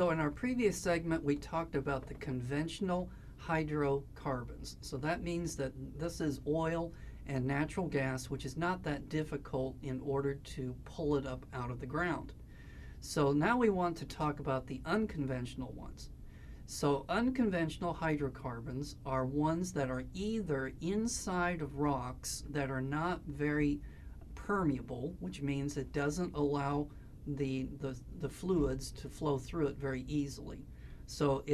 So in our previous segment, we talked about the conventional hydrocarbons. So that means that this is oil and natural gas, which is not that difficult in order to pull it up out of the ground. So now we want to talk about the unconventional ones. So unconventional hydrocarbons are ones that are either inside of rocks that are not very permeable, which means it doesn't allow the fluids to flow through it very easily. So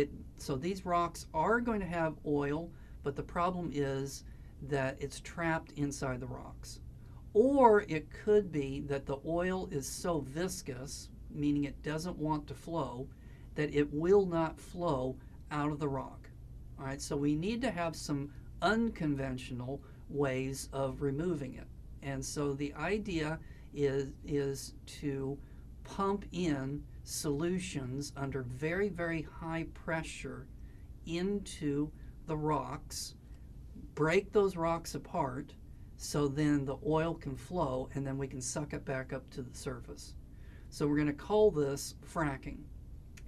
these rocks are going to have oil, but the problem is that it's trapped inside the rocks. Or it could be that the oil is so viscous, meaning it doesn't want to flow, that it will not flow out of the rock. All right, so we need to have some unconventional ways of removing it. And so the idea is to pump in solutions under very, very high pressure into the rocks, break those rocks apart, so then the oil can flow and then we can suck it back up to the surface. So we're going to call this fracking.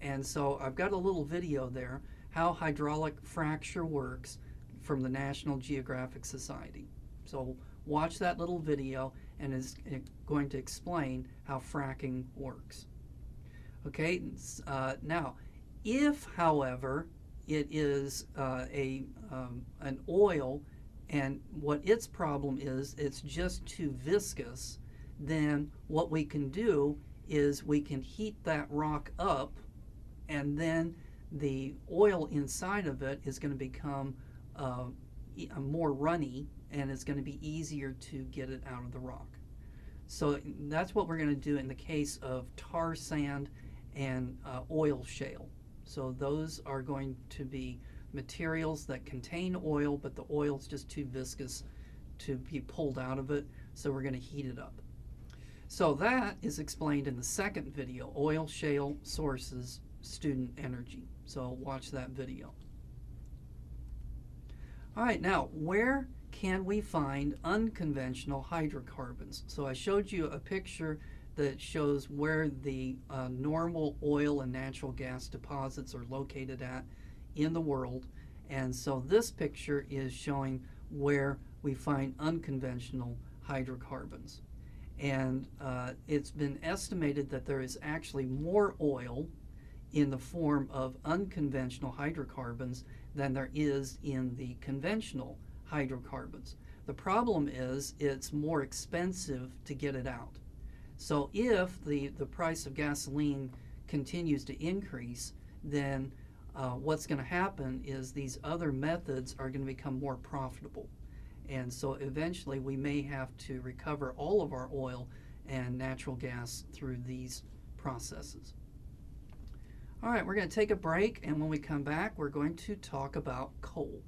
And so I've got a little video there, how hydraulic fracture works, from the National Geographic Society. So watch that little video, and it's going to explain how fracking works. Okay, now, if, however, it is an oil and what its problem is, it's just too viscous, then what we can do is we can heat that rock up, and then the oil inside of it is going to become more runny, and it's going to be easier to get it out of the rock. So that's what we're going to do in the case of tar sand and oil shale. So those are going to be materials that contain oil, but the oil is just too viscous to be pulled out of it, so we're going to heat it up. So that is explained in the second video, Oil Shale Sources, Student Energy. So watch that video. All right, now where can we find unconventional hydrocarbons? So I showed you a picture that shows where the normal oil and natural gas deposits are located at in the world. And so this picture is showing where we find unconventional hydrocarbons. And it's been estimated that there is actually more oil in the form of unconventional hydrocarbons than there is in the conventional hydrocarbons. The problem is it's more expensive to get it out. So if the price of gasoline continues to increase, then what's going to happen is these other methods are going to become more profitable. And so eventually we may have to recover all of our oil and natural gas through these processes. All right, we're going to take a break, and when we come back, we're going to talk about coal.